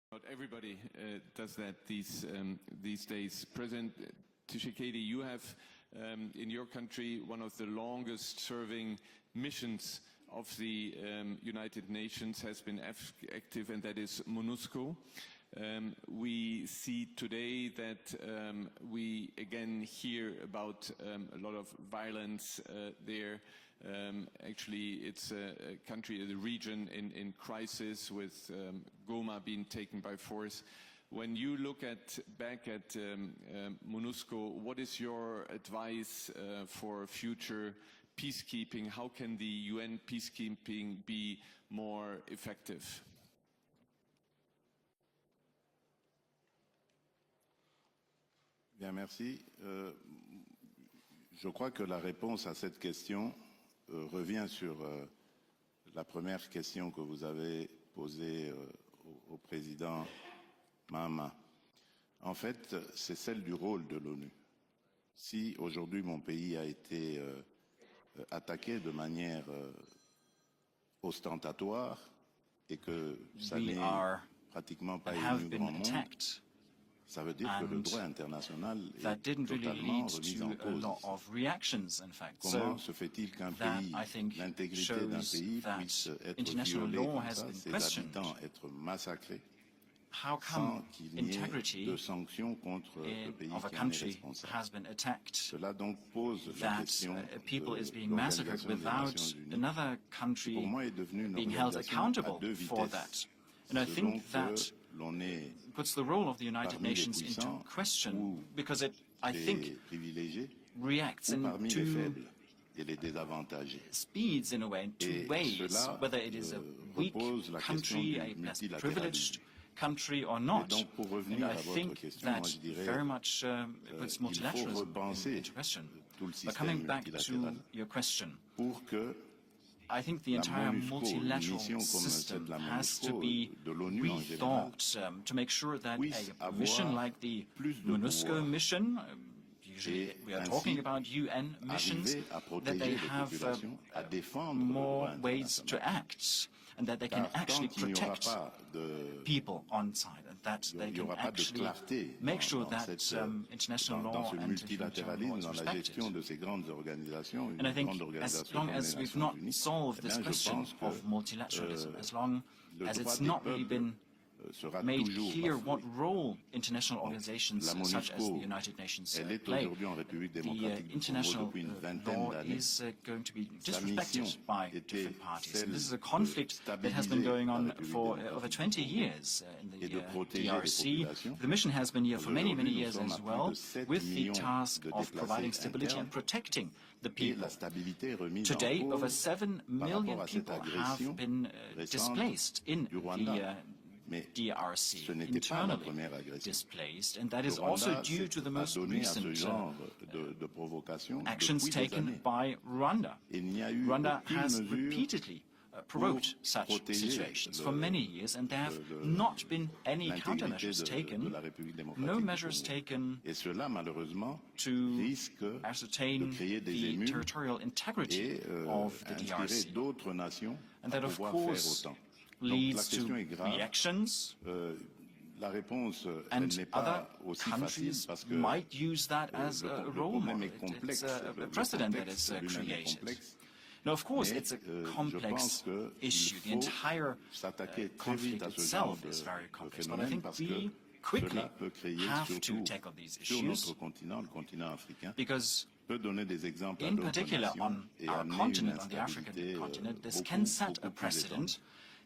Not everybody does that these days. President Tshisekedi, you have in your country one of the longest serving missions of the United Nations has been active, and that is MONUSCO. We see today that we again hear about a lot of violence there. Actually, it's a country, a region in crisis, with Goma being taken by force. When you look back at MONUSCO, what is your advice for future peacekeeping? How can the UN peacekeeping be more effective? Bien, merci. Je crois que la réponse à cette question revient sur la première question que vous avez posée au président Mahama. En fait, c'est celle du rôle de l'ONU. Si aujourd'hui mon pays a été attaqué de manière ostentatoire et que ça n'est pratiquement pas ému grand monde, ça veut dire que le droit international est totalement remis en cause. Comment se fait-il qu'un pays, l'intégrité d'un pays puisse être violée comme ça, ses habitants être massacrés, sans qu'il n'y ait de sanctions contre le pays qui en est responsable? Cela donc pose la question de l'Organisation des Nations Unies, qui pour moi est devenue une organisation à deux vitesses. And I think that puts the role of the United Nations into question, because it, I think, reacts in two speeds, in a way, in two ways, whether it is a weak country, a less privileged country or not. And I think that very much puts multilateralism into question. But coming back to your question, I think the entire multilateral system has to be rethought to make sure that a mission like the MONUSCO mission, usually we are talking about UN missions, that they have more ways to act, and that they can actually protect people on site, and that they can actually make sure that international law and international law is respected. And I think as long as we've not solved this question of multilateralism, as long as it's not really been made clear what role international organizations such as the United Nations play, the international law is going to be disrespected by different parties. And this is a conflict that has been going on for over 20 years in the DRC. The mission has been here for many, many years as well, with the task of providing stability and protecting the people. Today, over 7 million people have been displaced in the DRC, internally displaced, and that is also due to the most recent actions taken by Rwanda. Rwanda has repeatedly provoked such situations for many years, and there have not been any countermeasures taken, no measures taken to ascertain the territorial integrity of the DRC. And that, of course, leads to reactions, and other countries might use that as a role model. It's a precedent that is created. Now, of course, it's a complex issue. The entire conflict itself is very complex, but I think we quickly have to tackle these issues, because in particular on our continent, on the African continent, this can set a precedent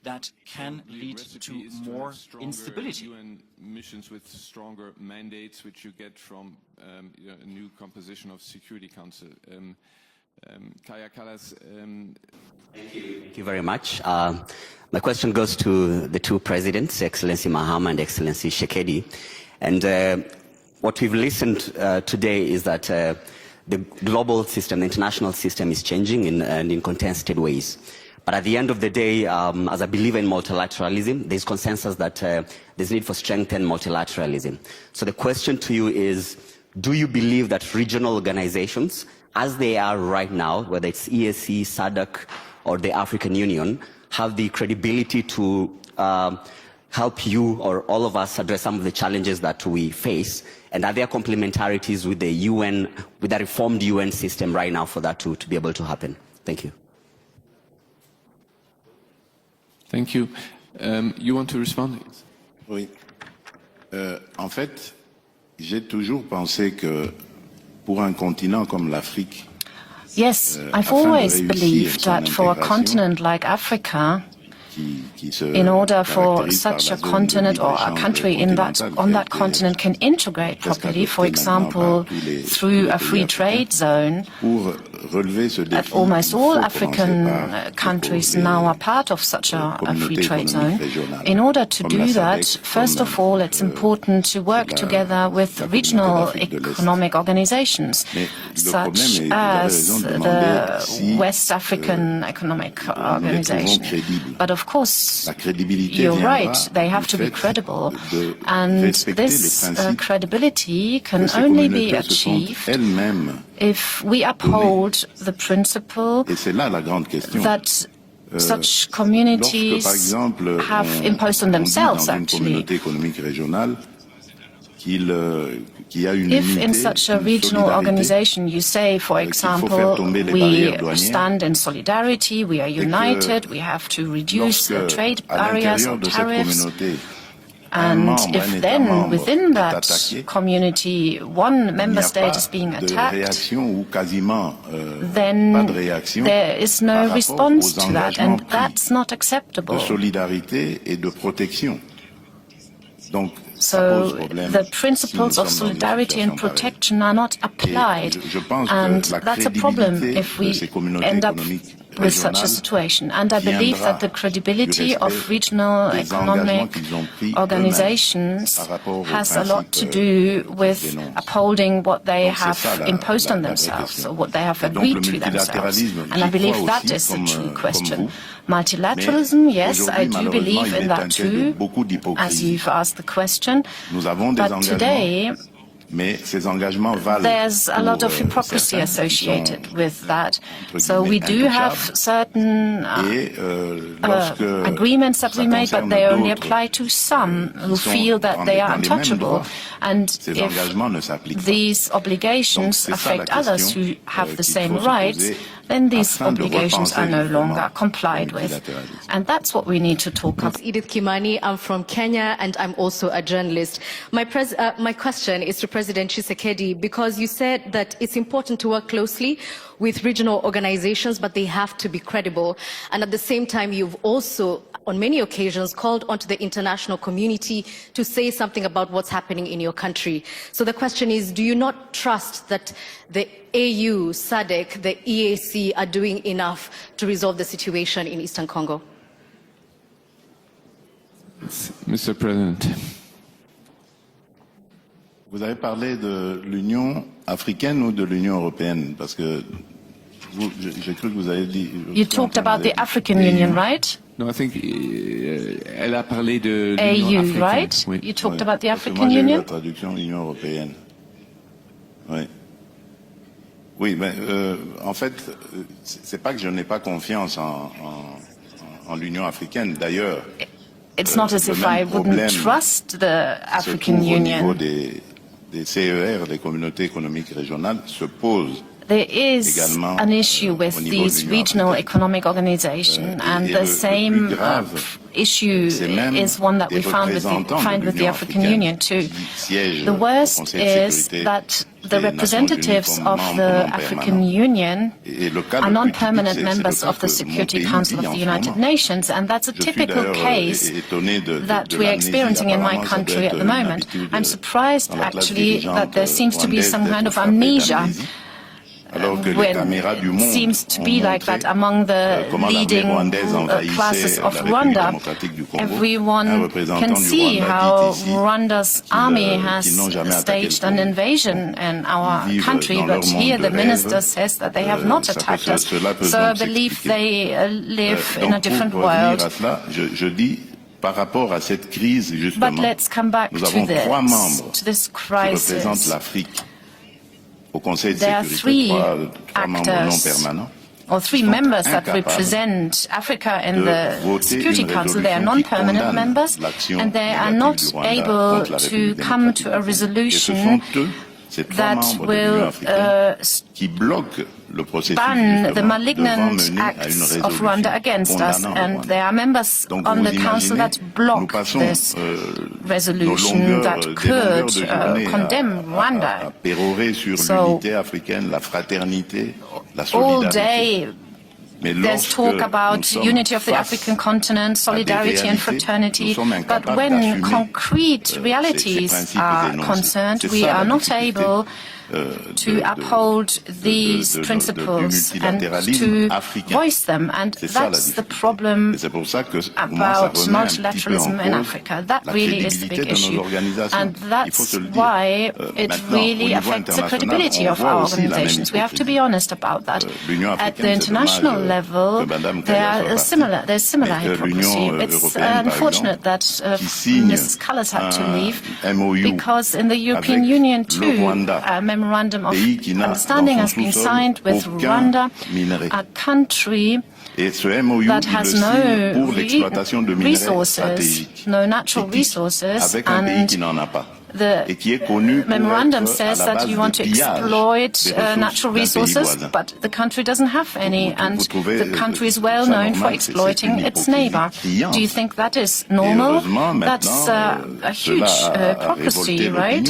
that can lead to more instability. UN missions with stronger mandates, which you get from a new composition of Security Council. Kaya Kallas. Thank you very much. My question goes to the two presidents, Excellency Mahama and Excellency Tshisekedi. And what we've listened today is that the global system, the international system is changing in contested ways. But at the end of the day, as a believer in multilateralism, there's consensus that there's need for strengthened multilateralism. So the question to you is, do you believe that regional organizations, as they are right now, whether it's EAC, SADC, or the African Union, have the credibility to help you or all of us address some of the challenges that we face? And are there complementarities with the UN, with the reformed UN system right now for that to be able to happen? Thank you. Thank you. You want to respond? Oui. En fait, j'ai toujours pensé que pour un continent comme l'Afrique, yes, I've always believed that for a continent like Africa, in order for such a continent or a country on that continent can integrate properly, for example, through a free trade zone, that almost all African countries now are part of such a free trade zone. In order to do that, first of all, it's important to work together with regional economic organizations, such as the West African Economic Organization. But of course, you're right, they have to be credible. And this credibility can only be achieved if we uphold the principle that such communities have imposed on themselves, actually. If in such a regional organization you say, for example, we stand in solidarity, we are united, we have to reduce trade barriers or tariffs, and if then within that community one member state is being attacked, then there is no response to that, and that's not acceptable. So the principles of solidarity and protection are not applied, and that's a problem if we end up with such a situation. And I believe that the credibility of regional economic organizations has a lot to do with upholding what they have imposed on themselves, or what they have agreed to themselves. And I believe that is the true question. Multilateralism, yes, I do believe in that too, as you've asked the question. But today, there's a lot of hypocrisy associated with that. So we do have certain agreements that we made, but they only apply to some who feel that they are untouchable. And if these obligations affect others who have the same rights, then these obligations are no longer complied with. And that's what we need to talk about. Edith Kimani, I'm from Kenya, and I'm also a journalist. My question is to President Tshisekedi, because you said that it's important to work closely with regional organizations, but they have to be credible. And at the same time, you've also, on many occasions, called onto the international community to say something about what's happening in your country. So the question is, do you not trust that the AU, SADC, the EAC are doing enough to resolve the situation in Eastern Congo? Mr. President. Vous avez parlé de l'Union africaine ou de l'Union européenne? Parce que j'ai cru que vous avez dit... You talked about the African Union, right? No, I think elle a parlé de l'Union africaine. AU, right? Oui. You talked about the African Union? La traduction Union européenne. Oui. Oui, mais en fait, c'est pas que je n'ai pas confiance en l'Union africaine. D'ailleurs, it's not as if I wouldn't trust the African Union. Des CER, des communautés économiques régionales, se pose. There is an issue with these regional economic organizations, and the same issue is one that we find with the African Union too. The worst is that the representatives of the African Union are non-permanent members of the Security Council of the United Nations, and that's a typical case that we are experiencing in my country at the moment. I'm surprised, actually, that there seems to be some kind of amnesia when it seems to be like that among the leading classes of Rwanda. Everyone can see how Rwanda's army has staged an invasion in our country, but here the minister says that they have not attacked us. So I believe they live in a different world. But let's come back to this crisis. There are three actors or three members that represent Africa in the Security Council. They are non-permanent members, and they are not able to come to a resolution that will ban the malignant acts of Rwanda against us. And there are members on the Council that block this resolution that could condemn Rwanda. So all day there's talk about unity of the African continent, solidarity and fraternity, but when concrete realities are concerned, we are not able to uphold these principles and to voice them. And that's the problem about multilateralism in Africa. That really is the big issue. And that's why it really affects the credibility of our organizations. We have to be honest about that. At the international level, there's similar hypocrisy. It's unfortunate that Mrs. Cullis had to leave, because in the European Union too, memorandum of understanding has been signed with Rwanda, a country that has no resources, no natural resources, and the memorandum says that you want to exploit natural resources, but the country doesn't have any, and the country is well known for exploiting its neighbor. Do you think that is normal? That's a huge hypocrisy, right?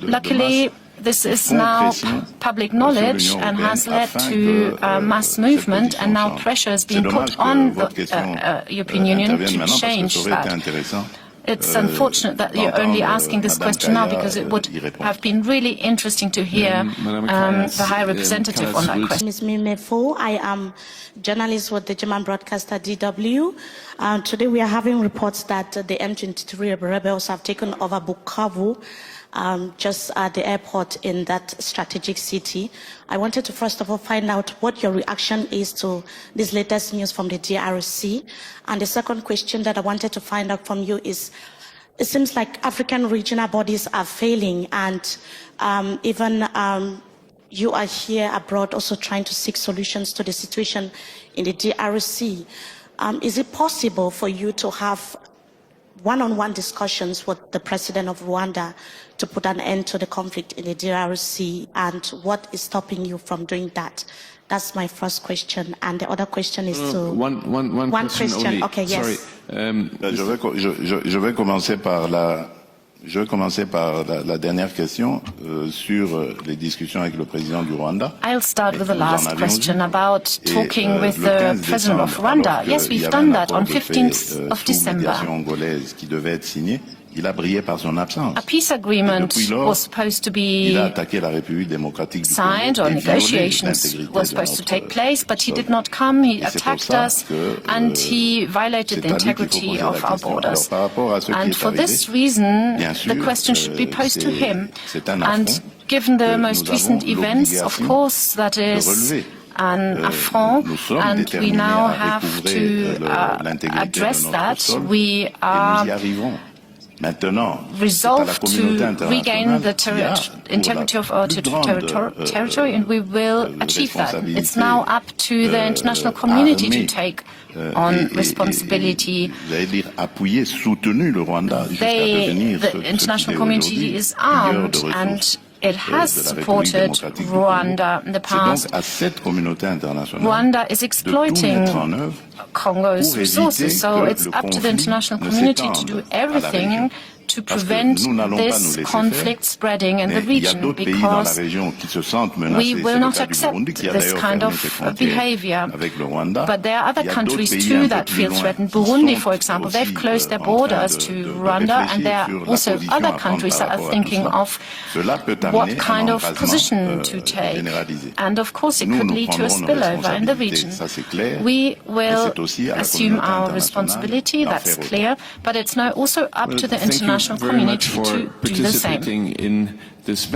Luckily, this is now public knowledge and has led to a mass movement, and now pressure is being put on the European Union to change that. It's unfortunate that you're only asking this question now, because it would have been really interesting to hear the High Representative on that question. Ms. Mimefo, I am a journalist with the German broadcaster DW. Today we are having reports that the M23 rebels have taken over Bukavu, just at the airport in that strategic city. I wanted to first of all find out what your reaction is to this latest news from the DRC. And the second question that I wanted to find out from you is, it seems like African regional bodies are failing, and even you are here abroad also trying to seek solutions to the situation in the DRC. Is it possible for you to have one-on-one discussions with the president of Rwanda to put an end to the conflict in the DRC, and what is stopping you from doing that? That's my first question, and the other question is to one question only. Okay, yes. Sorry. Je vais commencer par la dernière question sur les discussions avec le président du Rwanda. I'll start with the last question about talking with the president of Rwanda. Yes, we've done that on 15th of December. A peace agreement was supposed to be signed, or negotiations were supposed to take place, but he did not come. He attacked us, and he violated the integrity of our borders. And for this reason, the question should be posed to him. And given the most recent events, of course, that is an affront, and we now have to address that. We are resolved to regain the integrity of our territory, and we will achieve that. It's now up to the international community to take on responsibility. The international community is armed, and it has supported Rwanda in the past. Rwanda is exploiting Congo's resources, so it's up to the international community to do everything to prevent this conflict spreading in the region, because we will not accept this kind of behavior. But there are other countries too that feel threatened. Burundi, for example, they've closed their borders to Rwanda, and there are also other countries that are thinking of what kind of position to take. And of course, it could lead to a spillover in the region. We will assume our responsibility, that's clear, but it's now also up to the international community to do the same.